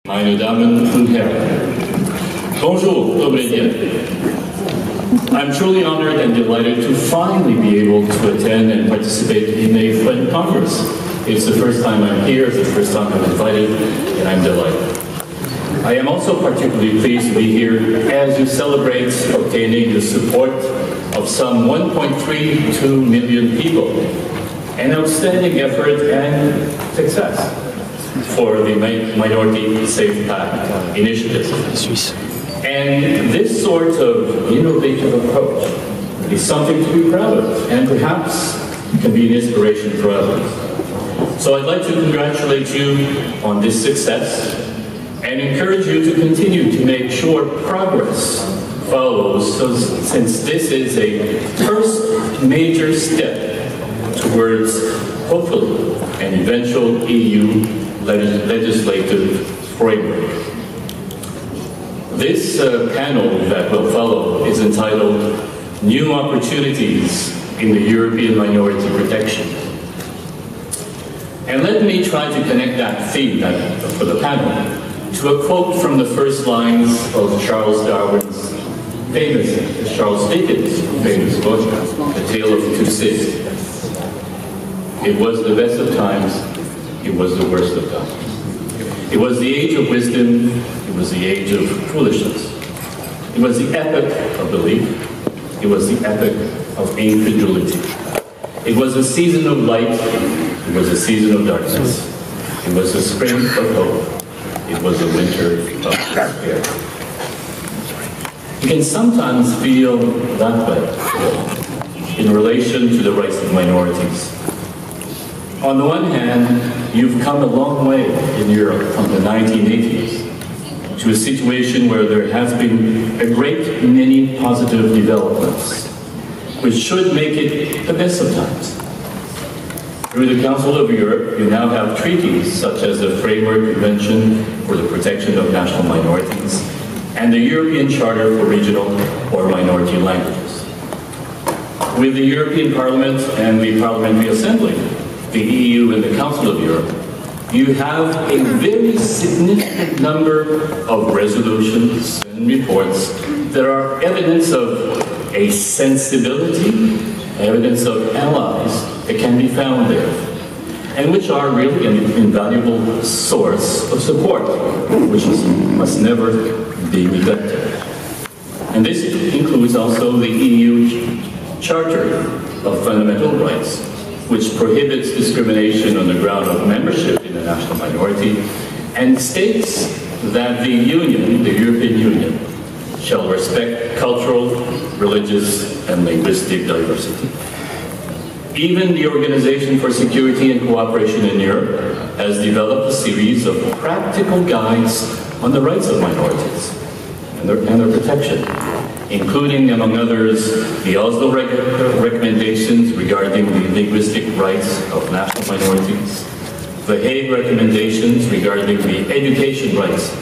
Meine Damen und Herren, bonjour, dobrý den. I'm truly honored and delighted to finally be able to attend and participate in a FUEN Congress. It's the first time I'm here, it's the first time I'm invited, and I'm delighted. I am also particularly pleased to be here as you celebrate obtaining the support of some 1.32 million people, an outstanding effort and success for the Minority Safe Pack initiative. And this sort of innovative approach is something to be proud of and perhaps can be an inspiration for others. So I'd like to congratulate you on this success and encourage you to continue to make sure progress follows, since this is a first major step towards, hopefully, an eventual EU legislative framework. This panel that will follow is entitled New Opportunities in the European Minority Protection. And let me try to connect that theme for the panel to a quote from the first lines of Charles Dickens' famous book, The Tale of Two Cities. It was the best of times, it was the worst of times. It was the age of wisdom, it was the age of foolishness. It was the epoch of belief, it was the epoch of incredulity. It was a season of light, it was a season of darkness. It was a spring of hope, it was a winter of despair. You can sometimes feel that way in relation to the rights of minorities. On the one hand, you've come a long way in Europe from the 1980s to a situation where there has been a great many positive developments, which should make it the best of times. Through the Council of Europe, you now have treaties such as the Framework Convention for the Protection of National Minorities and the European Charter for Regional or Minority Languages. With the European Parliament and the Parliamentary Assembly, the EU and the Council of Europe, you have a very significant number of resolutions and reports that are evidence of a sensibility, evidence of allies that can be found there, and which are really an invaluable source of support, which must never be neglected. And this includes also the EU Charter of Fundamental Rights, which prohibits discrimination on the ground of membership in a national minority, and states that the Union, the European Union, shall respect cultural, religious, and linguistic diversity. Even the Organization for Security and Cooperation in Europe has developed a series of practical guides on the rights of minorities and their protection, including, among others, the Oslo recommendations regarding the linguistic rights of national minorities, the Hague recommendations regarding the education rights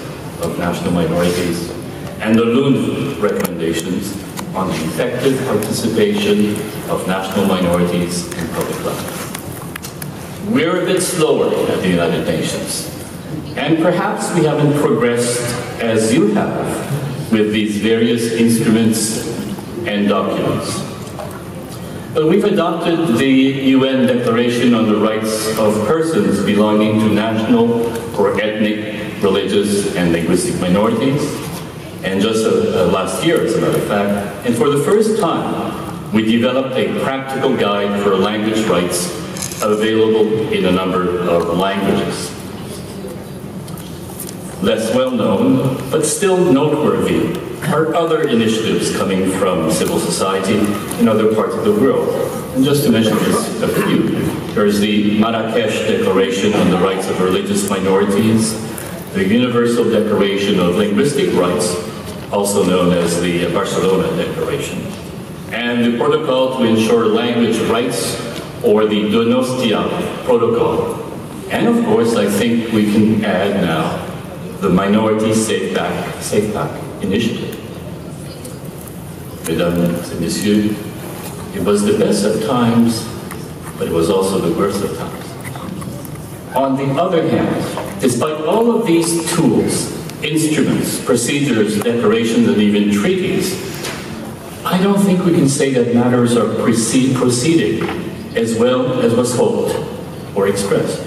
of national minorities, and the Lund recommendations on the effective participation of national minorities in public life. We're a bit slower at the United Nations, and perhaps we haven't progressed as you have with these various instruments and documents. But we've adopted the UN Declaration on the Rights of Persons belonging to national or ethnic, religious, and linguistic minorities, and just last year, as a matter of fact, and for the first time, we developed a practical guide for language rights available in a number of languages. Less well known, but still noteworthy, are other initiatives coming from civil society in other parts of the world. And just to mention just a few, there's the Marrakesh Declaration on the Rights of Religious Minorities, the Universal Declaration of Linguistic Rights, also known as the Barcelona Declaration, and the Protocol to Ensure Language Rights, or the Donostia Protocol. And of course, I think we can add now the Minority Safe Pack Initiative. Mesdames et messieurs, it was the best of times, but it was also the worst of times. On the other hand, Despite all of these tools, instruments, procedures, declarations, and even treaties, I don't think we can say that matters are proceeding as well as was hoped or expressed.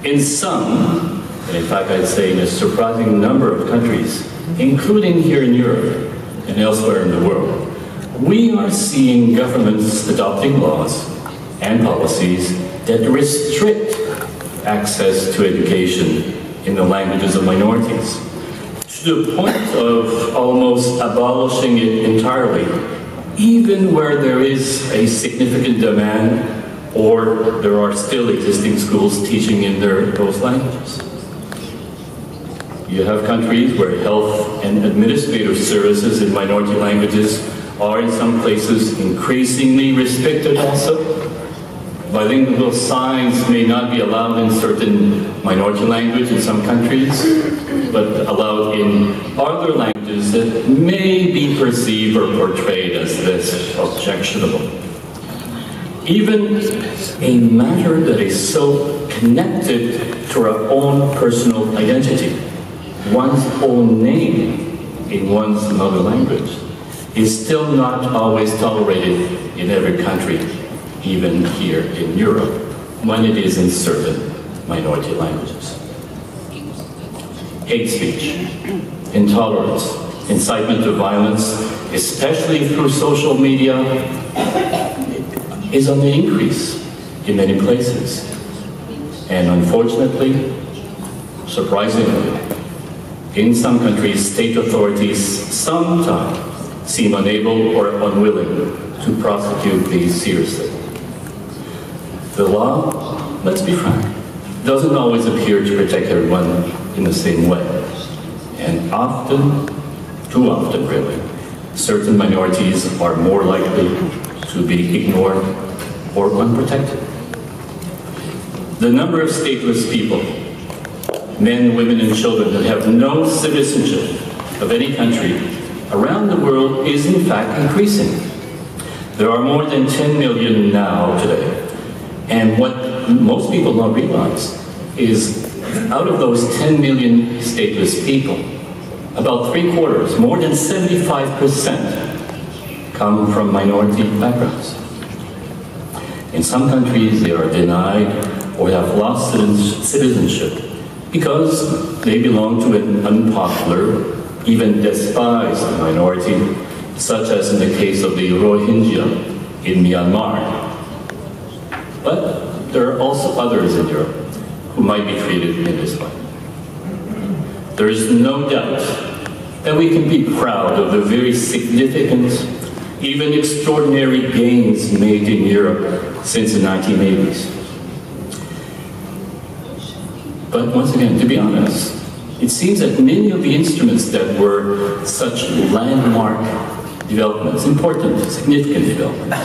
In some, and in fact I'd say in a surprising number of countries, including here in Europe and elsewhere in the world, we are seeing governments adopting laws and policies that restrict access to education in the languages of minorities, to the point of almost abolishing it entirely, even where there is a significant demand or there are still existing schools teaching in those languages. You have countries where health and administrative services in minority languages are in some places increasingly restricted also. Bilingual signs may not be allowed in certain minority language in some countries, but allowed in other languages that may be perceived or portrayed as less objectionable. Even a matter that is so connected to our own personal identity, one's own name in one's mother language, is still not always tolerated in every country, even here in Europe, when it is in certain minority languages. Hate speech, intolerance, incitement to violence, especially through social media, is on the increase in many places. And unfortunately, surprisingly, in some countries, state authorities sometimes seem unable or unwilling to prosecute these seriously. The law, let's be frank, doesn't always appear to protect everyone in the same way. And often, too often really, certain minorities are more likely to be ignored or unprotected. The number of stateless people, men, women, and children that have no citizenship of any country around the world is in fact increasing. There are more than 10 million now today. And what most people don't realize is out of those 10 million stateless people, about 3/4, more than 75%, come from minority backgrounds. In some countries, they are denied or have lost citizenship because they belong to an unpopular, even despised minority, such as in the case of the Rohingya in Myanmar. But there are also others in Europe who might be treated in this way. There is no doubt that we can be proud of the very significant, even extraordinary gains made in Europe since the 1980s. But once again, to be honest, it seems that many of the instruments that were such landmark developments, important, significant developments,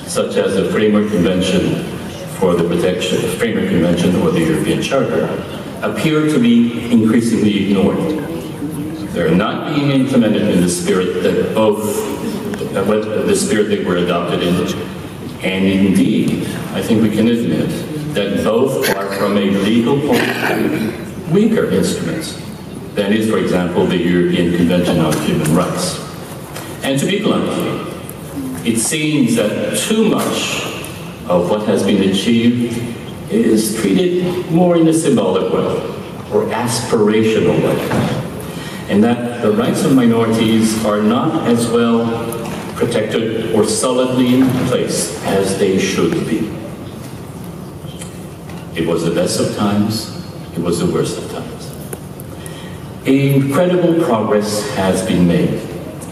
such as the Framework Convention for the Protection, the Framework Convention or the European Charter, appear to be increasingly ignored. They're not being implemented in the spirit that the spirit they were adopted in. And indeed, I think we can admit that both are, from a legal point of view, weaker instruments than is, for example, the European Convention on Human Rights. And to be blunt, it seems that too much of what has been achieved is treated more in a symbolic way or aspirational way, and that the rights of minorities are not as well protected or solidly in place as they should be. It was the best of times, it was the worst of times. Incredible progress has been made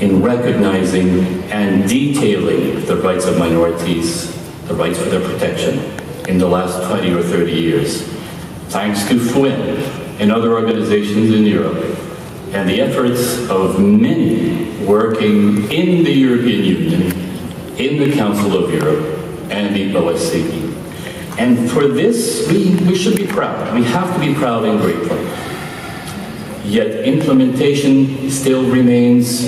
in recognizing and detailing the rights of minorities, the rights for their protection, in the last 20 or 30 years, thanks to FUEN and other organizations in Europe, and the efforts of many working in the European Union, in the Council of Europe, and the OSCE. And for this, we should be proud. We have to be proud and grateful. Yet implementation still remains,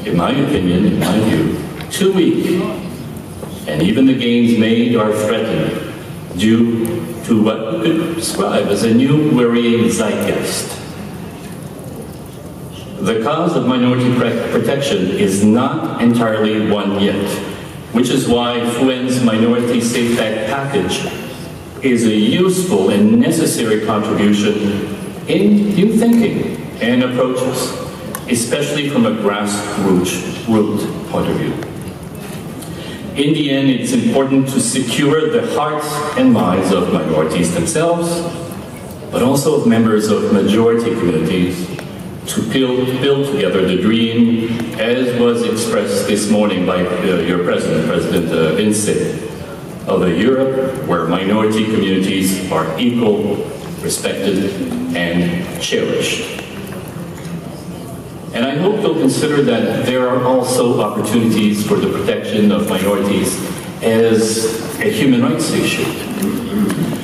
in my opinion, in my view, too weak. And even the gains made are threatened due to what we could describe as a new worrying zeitgeist. The cause of minority protection is not entirely won yet, which is why FUEN's Minority Safe Act package is a useful and necessary contribution in new thinking and approaches, especially from a grassroots point of view. In the end, it's important to secure the hearts and minds of minorities themselves, but also of members of majority communities, to build together the dream, as was expressed this morning by your president, President Vince, of a Europe where minority communities are equal, respected, and cherished. And I hope you'll consider that there are also opportunities for the protection of minorities as a human rights issue.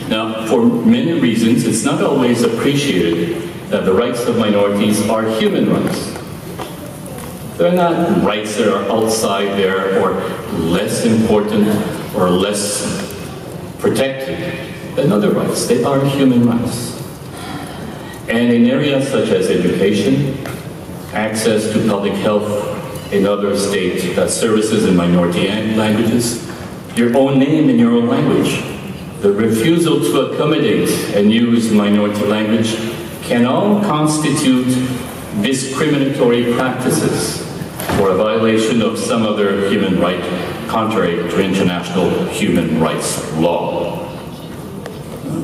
Now, for many reasons, it's not always appreciated that the rights of minorities are human rights. They're not rights that are outside there or less important or less protected than other rights. They are human rights. And in areas such as education, access to public health in other state services in minority languages, your own name in your own language, the refusal to accommodate and use minority language can all constitute discriminatory practices or a violation of some other human right contrary to international human rights law.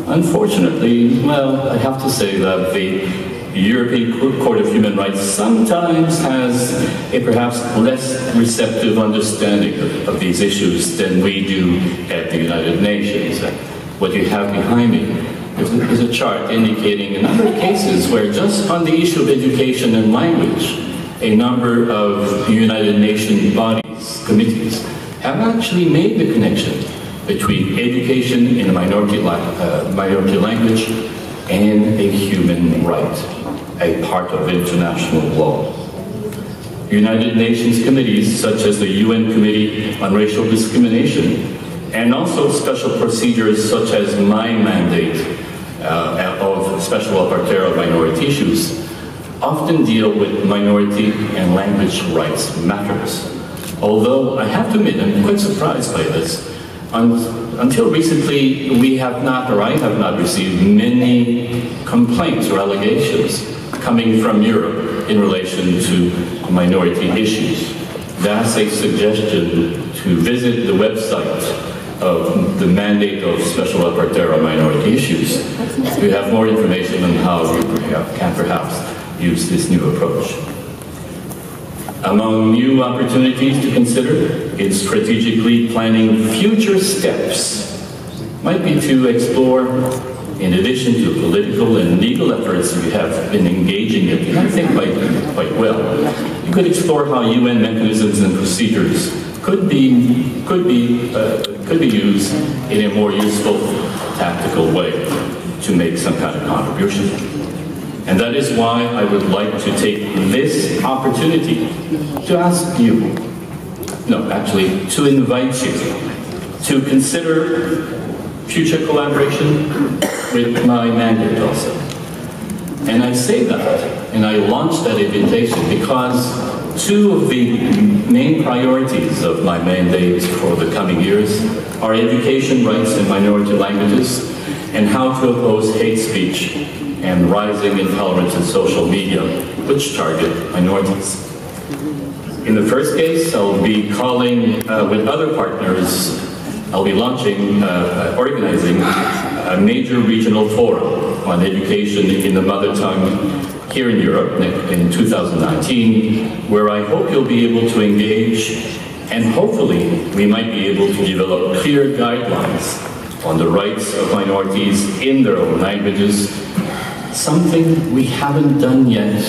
Unfortunately, well, I have to say that the European Court of Human Rights sometimes has a perhaps less receptive understanding of these issues than we do at the United Nations. What you have behind me is a chart indicating a number of cases where just on the issue of education and language, a number of United Nations bodies, committees, have actually made the connection between education in a minority language and a human right, a part of international law. United Nations committees, such as the UN Committee on Racial Discrimination, and also special procedures such as my mandate of Special Rapporteur of Minority Issues, often deal with minority and language rights matters. Although I have to admit, I'm quite surprised by this. Until recently, we have not, or I have not received many complaints or allegations coming from Europe in relation to minority issues. That's a suggestion to visit the website of the mandate of Special Rapporteur on Minority Issues. We have more information on how you can perhaps use this new approach. Among new opportunities to consider in strategically planning future steps might be to explore, in addition to political and legal efforts we have been engaging in, and I think quite well, you could explore how UN mechanisms and procedures could be used in a more useful, tactical way to make some kind of contribution. And that is why I would like to take this opportunity to ask you, no, actually, to invite you to consider future collaboration with my mandate also. And I say that, and I launch that invitation because two of the main priorities of my mandate for the coming years are education rights in minority languages and how to oppose hate speech and rising intolerance in social media, which target minorities. In the first case, I'll be calling with other partners, I'll be launching, organizing a major regional forum on education in the mother tongue here in Europe in 2019, where I hope you'll be able to engage, and hopefully we might be able to develop clear guidelines on the rights of minorities in their own languages, something we haven't done yet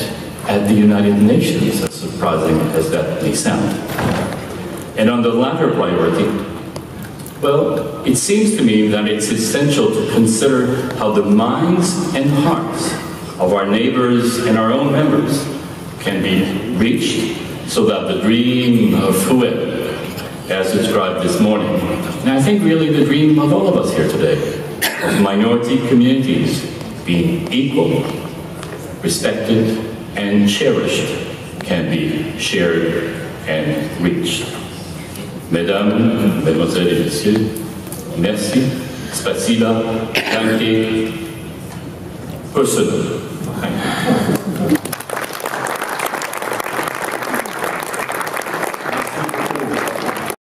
at the United Nations, as surprising as that may sound. And on the latter priority, well, it seems to me that it's essential to consider how the minds and hearts of our neighbors and our own members can be reached so that the dream of FUEN, as described this morning, and I think really the dream of all of us here today, minority communities being equal, respected, and cherished can be shared and reached. Mesdames, Mesdemoiselles et Messieurs, merci, spasiba, danke, personal.